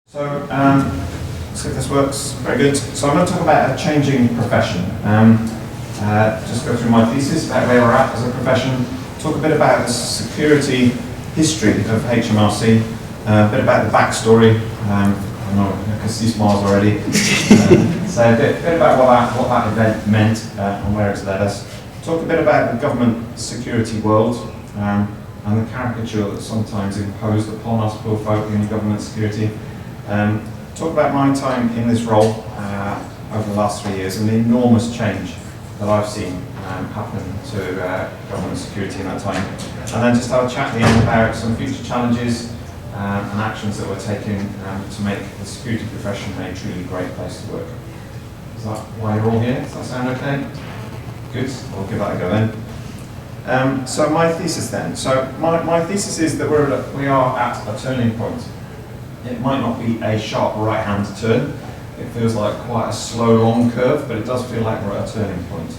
So, let's see if this works. Very good. So I'm going to talk about a changing profession. Just go through my thesis about where we're at as a profession, talk a bit about the security history of HMRC, a bit about the backstory. I know I can see smiles already. So a bit about what that event meant and where it's led us. Talk a bit about the government security world and the caricature that's sometimes imposed upon us poor folk in government security. Talk about my time in this role over the last 3 years and the enormous change that I've seen happen to government security in that time. And then just have a chat at the end about some future challenges and actions that we're taking to make the security profession a truly great place to work. Is that why you're all here? Does that sound okay? Good, I'll give that a go then. So my thesis then. So my thesis is that we are at a turning point. It might not be a sharp right-hand turn. It feels like quite a slow, long curve, but it does feel like we're at a turning point.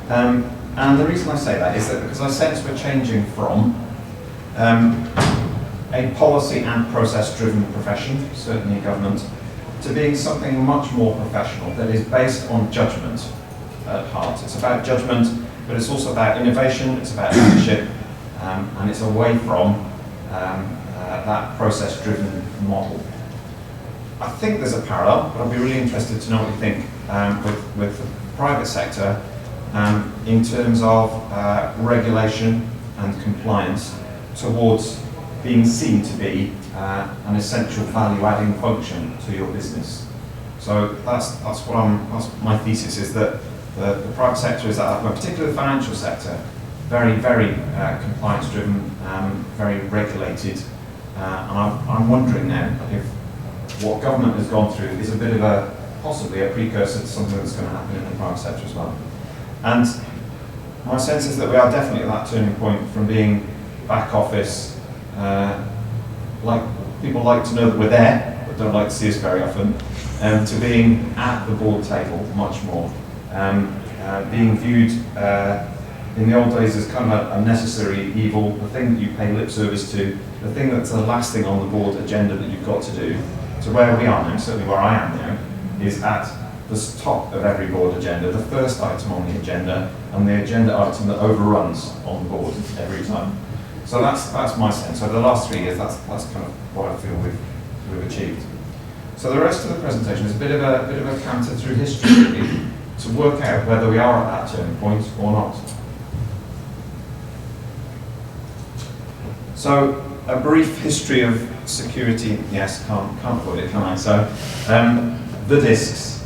And the reason I say that is that because I sense we're changing from a policy and process-driven profession, certainly in government, to being something much more professional that is based on judgment at heart. It's about judgment, but it's also about innovation, it's about leadership, and it's away from that process-driven model. I think there's a parallel, but I'd be really interested to know what you think with the private sector in terms of regulation and compliance towards being seen to be an essential value-adding function to your business. So that's my thesis is that the private sector is at a particular financial sector, very, very compliance-driven, very regulated. And I'm wondering now if what government has gone through is a bit of possibly a precursor to something that's going to happen in the private sector as well. And my sense is that we are definitely at that turning point from being back office, like people like to know that we're there, but don't like to see us very often, to being at the board table much more, being viewed in the old days as kind of a necessary evil, the thing that you pay lip service to, the thing that's the last thing on the board agenda that you've got to do, to where we are now, certainly where I am now, is at the top of every board agenda, the first item on the agenda, and the agenda item that overruns on the board every time. So that's my sense. Over the last 3 years, that's kind of what I feel we've achieved. So the rest of the presentation is a bit of a canter through history, really, to work out whether we are at that turning point or not. So, a brief history of security. Yes, can't avoid it, can I? So, the discs,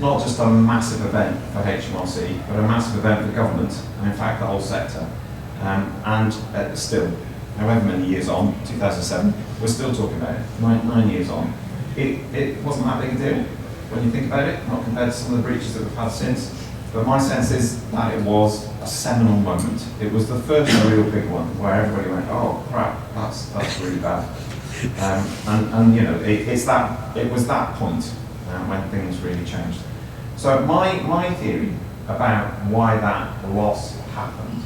not just a massive event for HMRC, but a massive event for government, and in fact the whole sector. And still, however many years on, 2007, we're still talking about it, nine years on. It wasn't that big a deal when you think about it, not compared to some of the breaches that we've had since. But my sense is that it was a seminal moment. It was the first real big one where everybody went, "Oh crap, that's really bad." And you know, it was that point when things really changed. So my theory about why that loss happened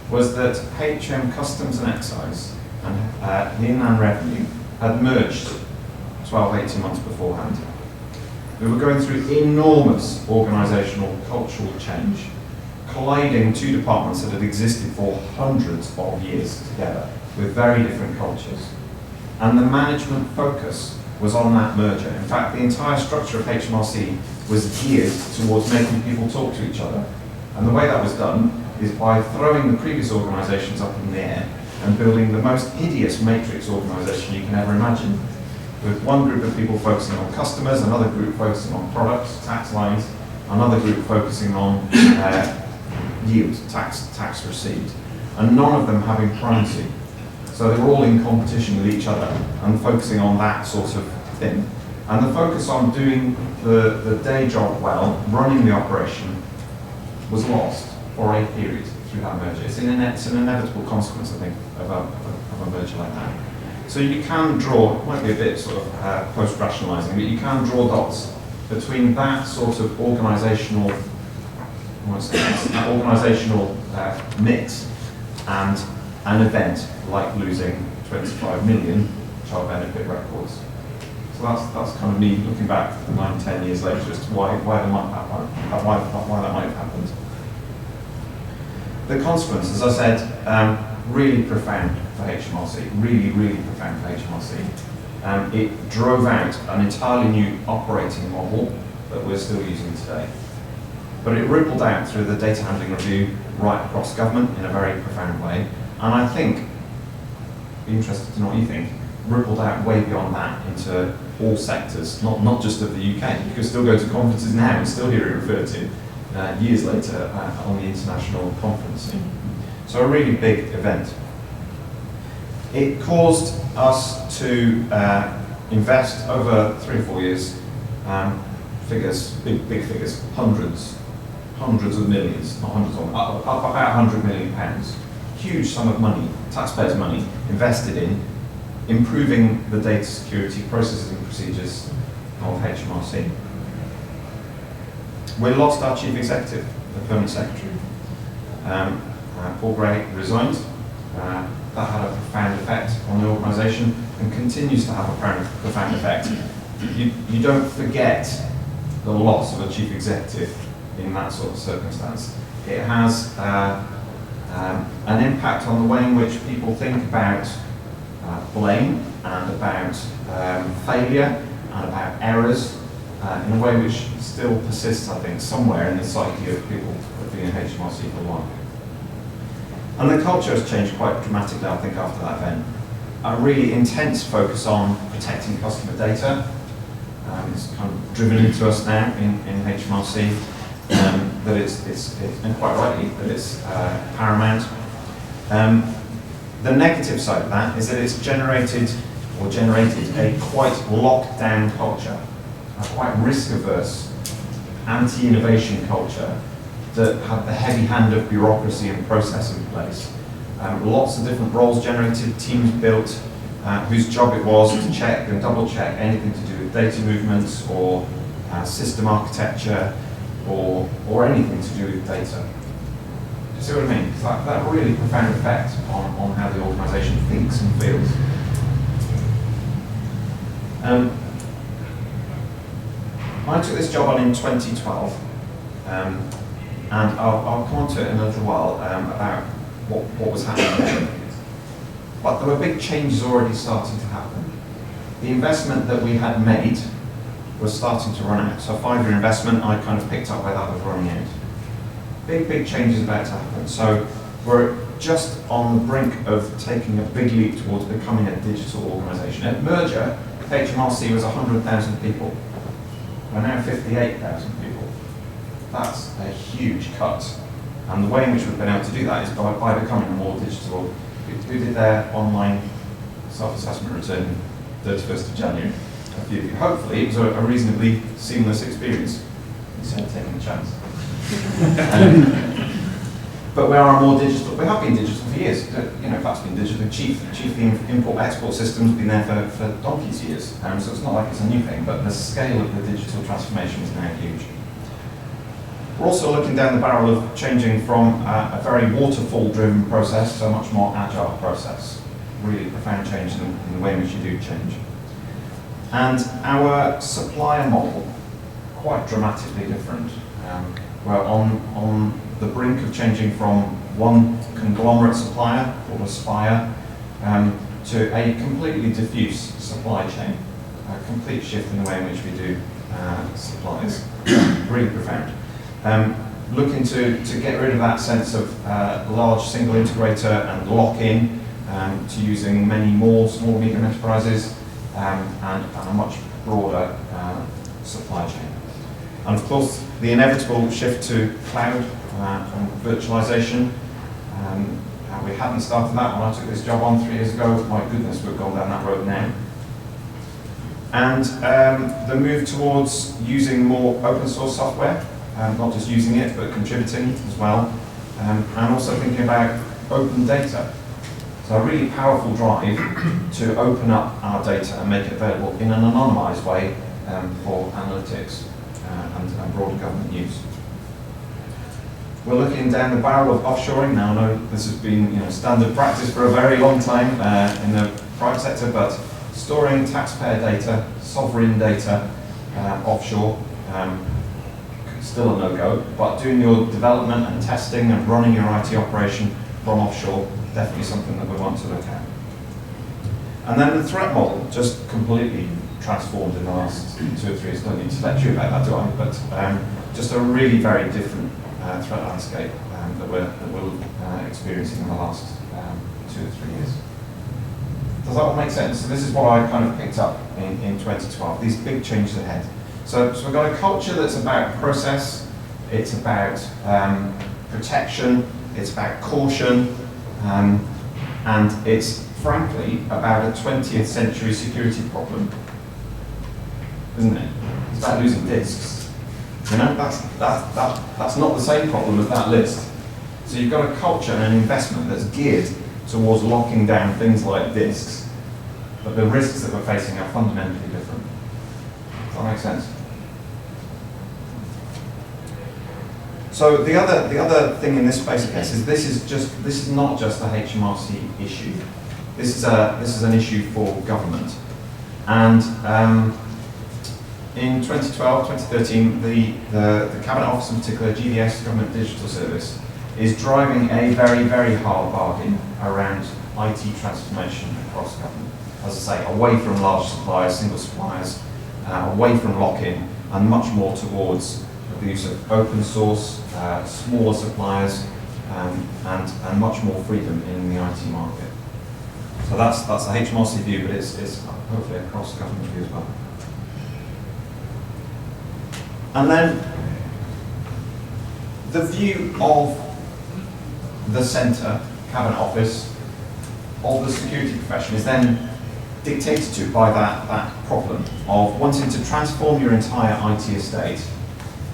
was that HM Customs and Excise and the Inland Revenue had merged 12, 18 months beforehand. We were going through enormous organisational cultural change, colliding two departments that had existed for hundreds of years together with very different cultures. And the management focus was on that merger. In fact, the entire structure of HMRC was geared towards making people talk to each other. And the way that was done is by throwing the previous organisations up in the air and building the most hideous matrix organisation you can ever imagine, with one group of people focusing on customers, another group focusing on products, tax lines, another group focusing on yield, tax received, and none of them having primacy. So they were all in competition with each other and focusing on that sort of thing. And the focus on doing the day job well, running the operation, was lost for a period through that merger. It's an inevitable consequence, I think, of a merger like that. So you can draw, it might be a bit sort of post-rationalising, but you can draw dots between that sort of organisational mix and an event like losing 25 million child benefit records. So that's kind of me looking back 9, 10 years later as to why that might have happened. The consequence, as I said, really profound for HMRC, really profound for HMRC. It drove out an entirely new operating model that we're still using today. But it rippled out through the data handling review right across government in a very profound way. And I think, be interested to know what you think, rippled out way beyond that into all sectors, not just of the UK. You can still go to conferences now and still hear it referred to years later on the international conference scene. So a really big event. It caused us to invest over 3 or 4 years, figures, big figures, hundreds of millions, not hundreds of, up about £100 million. Huge sum of money, taxpayers' money, invested in improving the data security processes and procedures of HMRC. We lost our chief executive, the permanent secretary. Paul Gray resigned. That had a profound effect on the organisation and continues to have a profound effect. You don't forget the loss of a chief executive in that sort of circumstance. It has an impact on the way in which people think about blame and about failure and about errors in a way which still persists, I think, somewhere in the psyche of people who have been in HMRC for a while. And the culture has changed quite dramatically, I think, after that event. A really intense focus on protecting customer data. It's kind of driven into us now in HMRC, that it's, and quite rightly, that it's paramount. The negative side of that is that it's generated a quite locked down culture, a quite risk-averse, anti-innovation culture that had the heavy hand of bureaucracy and process in place. Lots of different roles generated, teams built, whose job it was to check and double check anything to do with data movements or system architecture or anything to do with data. Do you see what I mean? It's like that really profound effect on how the organisation thinks and feels. I took this job on in 2012, and I'll come on to it in a little while about what was happening then. But there were big changes already starting to happen. The investment that we had made was starting to run out. So a 5-year investment, I kind of picked up where that was running out. Big changes about to happen. So we're just on the brink of taking a big leap towards becoming a digital organisation. At merger, HMRC was 100,000 people. We're now 58,000 people. That's a huge cut. And the way in which we've been able to do that is by becoming a more digital. We did their online self-assessment return 31st of January. A few of you. Hopefully, it was a reasonably seamless experience. Instead of taking a chance. But we are more digital. We have been digital for years. You know, that's been digital. Chiefly import-export system's been there for donkey's years. So it's not like it's a new thing, but the scale of the digital transformation is now huge. We're also looking down the barrel of changing from a very waterfall-driven process to a much more agile process. Really profound change in the way in which you do change. And our supplier model, quite dramatically different. We're on the brink of changing from one conglomerate supplier, called Aspire, to a completely diffuse supply chain. A complete shift in the way in which we do supplies. Really profound. Looking to get rid of that sense of large single integrator and lock-in to using many more small and medium enterprises and a much broader supply chain. And of course, the inevitable shift to cloud and virtualization. We hadn't started that when I took this job on 3 years ago. My goodness, we've gone down that road now. And the move towards using more open source software, not just using it, but contributing as well. And also thinking about open data. So a really powerful drive to open up our data and make it available in an anonymized way for analytics and broader government use. We're looking down the barrel of offshoring. Now, I know this has been standard practice for a very long time in the private sector, but storing taxpayer data, sovereign data offshore, still a no-go, but doing your development and testing and running your IT operation from offshore, definitely something that we want to look at. And then the threat model just completely transformed in the last 2 or 3 years. Don't need to lecture you about that, do I? But just a really very different threat landscape that we're experiencing in the last 2 or 3 years. Does that all make sense? So this is what I kind of picked up in 2012, these big changes ahead. So we've got a culture that's about process, it's about protection, it's about caution, and it's frankly about a 20th century security problem, isn't it? It's about losing disks. You know, that's not the same problem as that list. So you've got a culture and an investment that's geared towards locking down things like disks, but the risks that we're facing are fundamentally different. Does that make sense? So the other thing in this space, I guess, is this is not just a HMRC issue. This is an issue for government. And in 2012, 2013, the Cabinet Office in particular, GDS, Government Digital Service, is driving a very, very hard bargain around IT transformation across government. As I say, away from large suppliers, single suppliers, away from lock-in, and much more towards the use of open source, smaller suppliers, and much more freedom in the IT market. So that's the HMRC view, but it's hopefully a cross-government view as well. And then the view of the centre, Cabinet Office, of the security profession is then dictated to by that problem of wanting to transform your entire IT estate,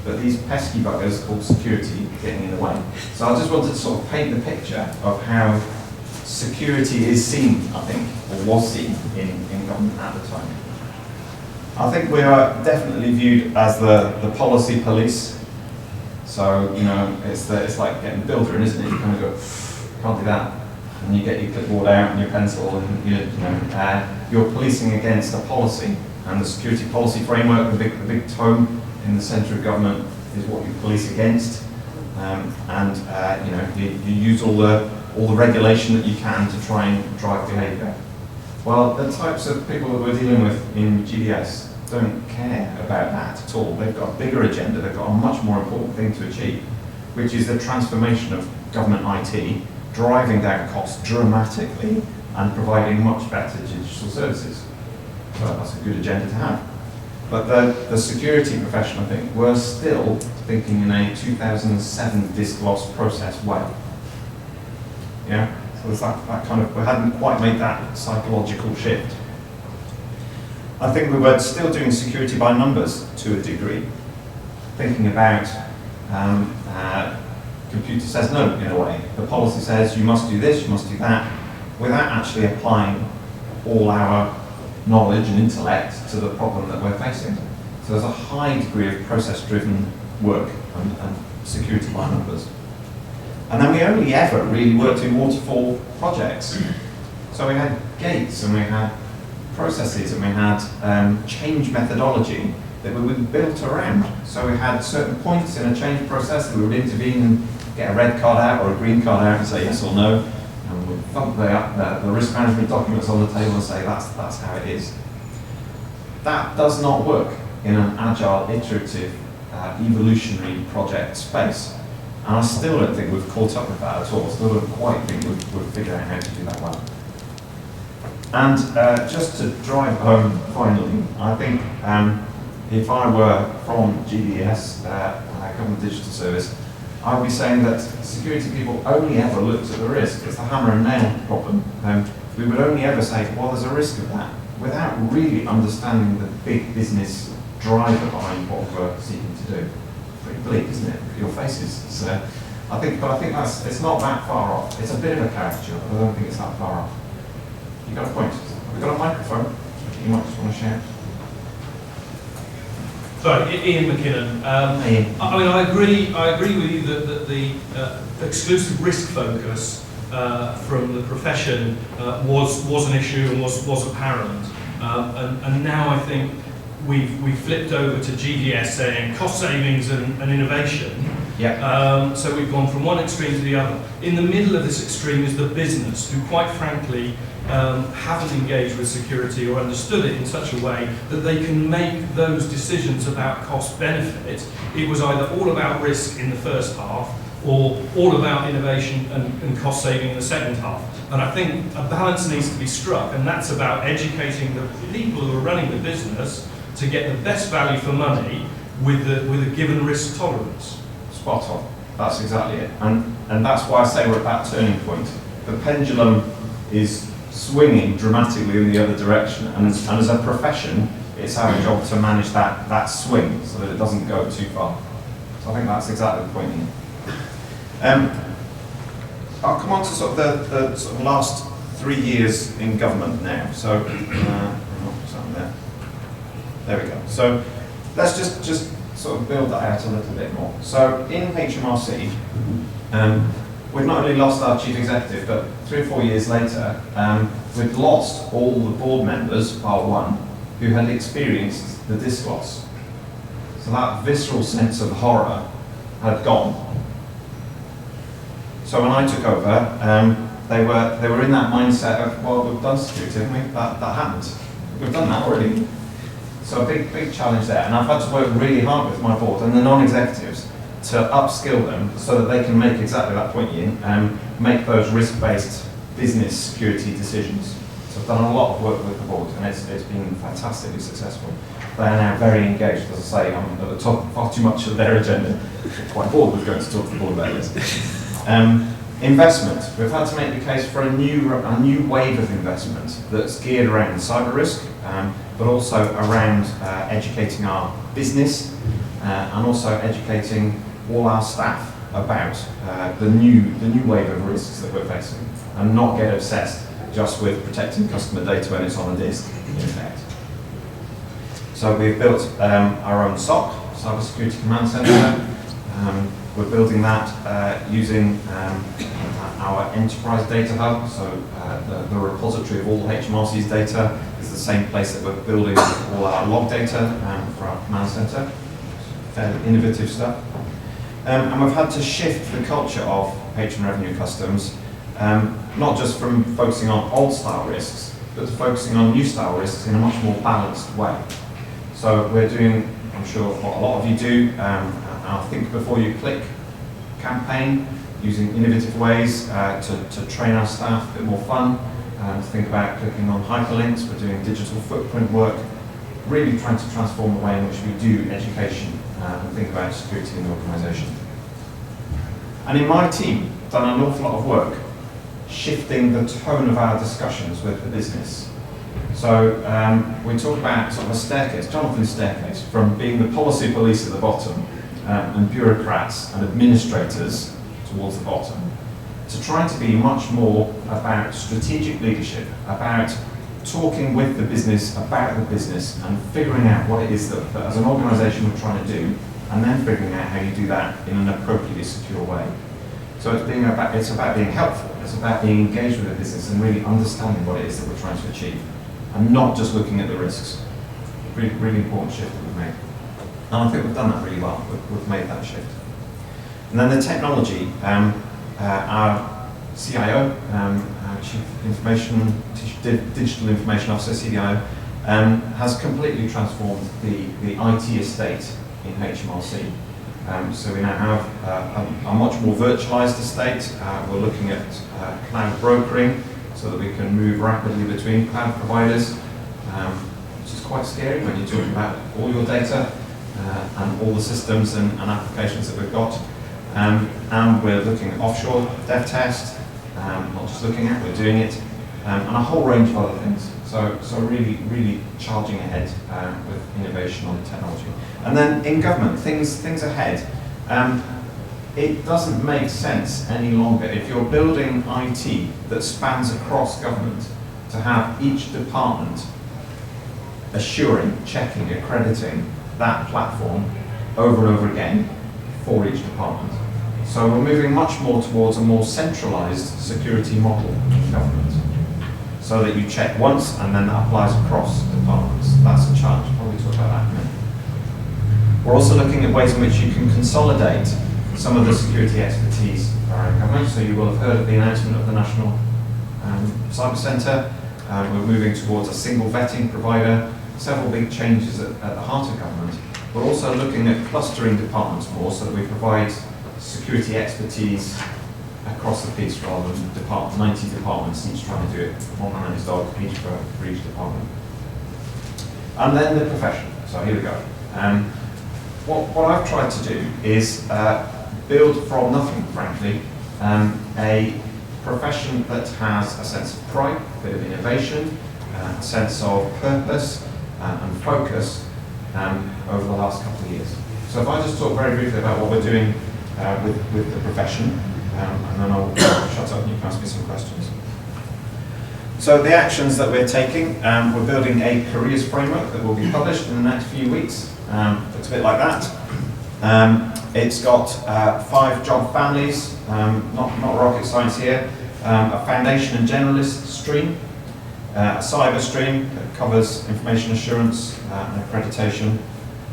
but these pesky buggers called security getting in the way. So I just wanted to sort of paint the picture of how security is seen, I think, or was seen in government at the time. I think we are definitely viewed as the policy police. So, you know, it's like getting builder in, isn't it? You kind of go, can't do that. And you get your clipboard out and your pencil, and you're policing against a policy. And the security policy framework, the big tome in the centre of government, is what you police against. You use all the regulation that you can to try and drive behaviour. Well, the types of people that we're dealing with in GDS don't care about that at all. They've got a bigger agenda, they've got a much more important thing to achieve, which is the transformation of government IT, driving down costs dramatically and providing much better digital services. So that's a good agenda to have. But the security profession, I think, we're still thinking in a 2007 disk loss process way. Yeah? So there's that kind of, we hadn't quite made that psychological shift. I think we were still doing security by numbers to a degree, thinking about computer says no in a way. The policy says you must do this, you must do that, without actually applying all our knowledge and intellect to the problem that we're facing. So there's a high degree of process-driven work and security by numbers. And then we only ever really worked in waterfall projects. So we had gates and we had processes and we had change methodology that we would built around. So we had certain points in a change process that we would intervene and get a red card out or a green card out and say yes or no. And we'd thump the risk management documents on the table and say that's how it is. That does not work in an agile, iterative, evolutionary project space. And I still don't think we've caught up with that at all. I still don't quite think we've figured out how to do that well. And just to drive home finally, I think if I were from GDS, Government Digital Service, I would be saying that security people only ever looked at the risk. It's the hammer and nail problem. We would only ever say, well, there's a risk of that, without really understanding the big business driver behind what we're seeking to do. Pretty bleak, isn't it? Your faces. So I think it's not that far off. It's a bit of a caricature, but I don't think it's that far off. You got a point? Have we got a microphone? You might just want to share. Sorry, Ian McKinnon. Ian. I mean, I agree with you that the exclusive risk focus from the profession was an issue and was apparent. And now I think we've flipped over to GDS saying cost savings and innovation. Yeah. So we've gone from one extreme to the other. In the middle of this extreme is the business, who quite frankly haven't engaged with security or understood it in such a way that they can make those decisions about cost benefit. It was either all about risk in the first half or all about innovation and cost saving in the second half. And I think a balance needs to be struck, and that's about educating the people who are running the business to get the best value for money with a given risk tolerance. Spot on. That's exactly it. And that's why I say we're at that turning point. The pendulum is swinging dramatically in the other direction, and as a profession, it's our job to manage that swing so that it doesn't go too far. So I think that's exactly the point here. I'll come on to sort of the sort of last 3 years in government now. So, there we go. So let's just sort of build that out a little bit more. So in HMRC, we've not only lost our chief executive, but 3 or 4 years later, we've lost all the board members, bar one, who had experienced the disc loss. So that visceral sense of horror had gone. So when I took over, they were in that mindset of, well, we've done security, haven't we? That happened. We've done that already. So a big challenge there, and I've had to work really hard with my board and the non-executives to upskill them so that they can make exactly that point, Ian, and make those risk-based business security decisions. So I've done a lot of work with the board, and it's been fantastically successful. They are now very engaged. As I say, I'm at the top of far too much of their agenda. I'm quite bored with going to talk to the board about this. Investment. We've had to make the case for a new wave of investment that's geared around cyber risk, but also around educating our business and also educating all our staff about the new wave of risks that we're facing, and not get obsessed just with protecting customer data when it's on a disk, in effect. So we've built our own SOC, Cyber Security Command Centre. We're building that using our enterprise data hub. So the repository of all HMRC's data is the same place that we're building all our log data for our command center. Fairly innovative stuff. And we've had to shift the culture of HM Revenue Customs, not just from focusing on old style risks, but focusing on new style risks in a much more balanced way. So we're doing, I'm sure what a lot of you do, our Think Before You Click campaign, using innovative ways to train our staff, a bit more fun, to think about clicking on hyperlinks. We're doing digital footprint work, really trying to transform the way in which we do education and think about security in the organisation. And in my team, I've done an awful lot of work shifting the tone of our discussions with the business. So we talk about sort of a staircase, Jonathan's staircase, from being the policy police at the bottom and bureaucrats and administrators towards the bottom, to trying to be much more about strategic leadership, about talking with the business about the business and figuring out what it is that as an organisation we're trying to do, and then figuring out how you do that in an appropriately secure way. So it's about being helpful, it's about being engaged with the business and really understanding what it is that we're trying to achieve, and not just looking at the risks. Really, really important shift that we've made. And I think we've done that really well. We've made that shift. And then the technology, our CIO, our Chief Digital Information Officer, CDIO, has completely transformed the IT estate in HMRC. So we now have a much more virtualized estate. We're looking at cloud brokering so that we can move rapidly between cloud providers, which is quite scary when you're talking about all your data and all the systems and applications that we've got. And we're looking at offshore dev test, not just looking at, we're doing it, and a whole range of other things. So really charging ahead with innovation on technology. And then in government, things ahead. It doesn't make sense any longer, if you're building IT that spans across government, to have each department assuring, checking, accrediting that platform over and over again for each department. So we're moving much more towards a more centralised security model in government. so that you check once and then that applies across departments. That's a challenge. We'll probably talk about that in a minute. We're also looking at ways in which you can consolidate some of the security expertise around government. So you will have heard of the announcement of the National Cyber Centre. We're moving towards a single vetting provider, several big changes at the heart of government. We're also looking at clustering departments more so that we provide security expertise across the piece rather than 90 departments each trying to do it, one man and his dog, each for each department. And then the profession. So here we go. What I've tried to do is build from nothing, frankly, a profession that has a sense of pride, a bit of innovation, a sense of purpose and focus over the last couple of years. So if I just talk very briefly about what we're doing with the profession, and then I'll shut up and you can ask me some questions. So the actions that we're taking, we're building a careers framework that will be published in the next few weeks. Looks a bit like that. It's got 5 job families, not rocket science here, a foundation and generalist stream, a cyber stream that covers information assurance and accreditation,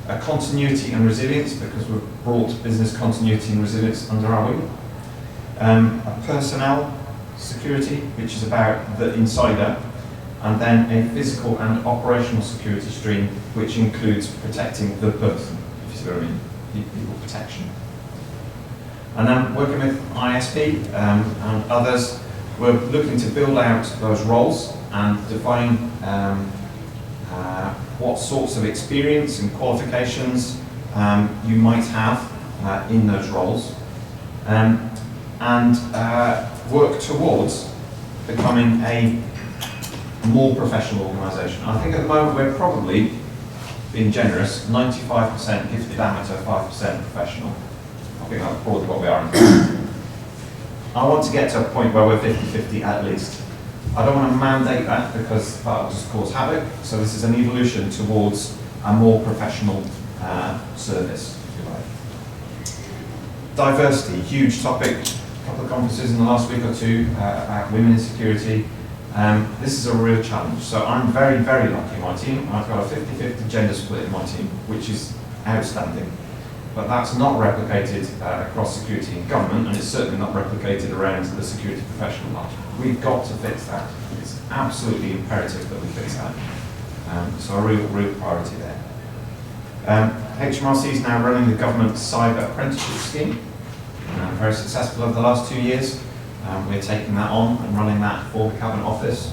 a continuity and resilience, because we've brought business continuity and resilience under our wing, a personnel security, which is about the insider, and then a physical and operational security stream, which includes protecting the person, if you see what I mean, people protection. And then working with ISP and others, we're looking to build out those roles and define what sorts of experience and qualifications you might have in those roles, and work towards becoming a more professional organisation. I think at the moment we're probably, being generous, 95% gifted amateur, 5% professional. I think that's broadly what we are. I want to get to a point where we're 50-50 at least. I don't want to mandate that because that will just cause havoc. So this is an evolution towards a more professional service, if you like. Diversity, huge topic. A couple of conferences in the last week or two about women in security. This is a real challenge. So I'm very, very lucky in my team. I've got a 50-50 gender split in my team, which is outstanding. But that's not replicated across security in government, and it's certainly not replicated around the security professional market. We've got to fix that. It's absolutely imperative that we fix that. So a real priority there. HMRC is now running the government cyber apprenticeship scheme. Very successful over the last 2 years. We're taking that on and running that for the Cabinet Office.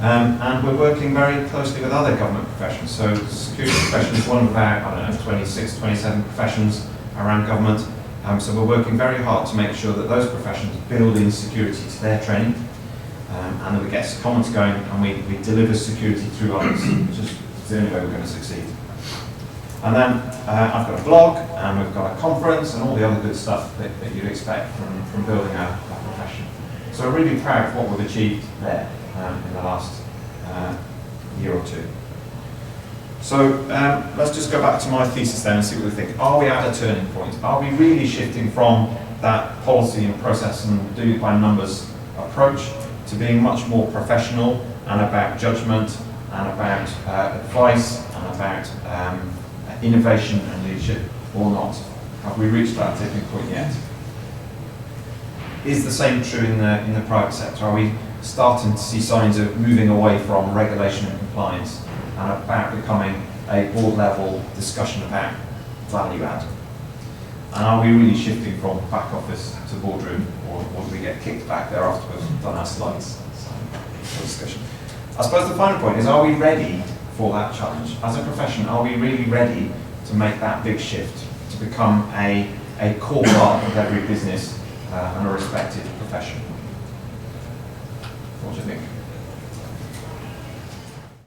And we're working very closely with other government professions. So security profession is one of about, I don't know, 26, 27 professions around government. So we're working very hard to make sure that those professions build in security to their training, and that we get comments going and we deliver security through others, which is the only way we're going to succeed. And then I've got a blog, and we've got a conference, and all the other good stuff that you'd expect from building a profession. So we're really proud of what we've achieved there in the last year or two. So let's just go back to my thesis then and see what we think. Are we at a turning point? Are we really shifting from that policy and process and do it by numbers approach to being much more professional and about judgment and about advice and about innovation and leadership, or not? Have we reached that tipping point yet? Is the same true in the private sector? Are we starting to see signs of moving away from regulation and compliance and about becoming a board level discussion about value add? And are we really shifting from back office to boardroom, or do we get kicked back there afterwards and done our slides? So, discussion. I suppose the final point is, are we ready for that challenge? As a profession, are we really ready to make that big shift, to become a core part of every business and a respected profession? What do you think?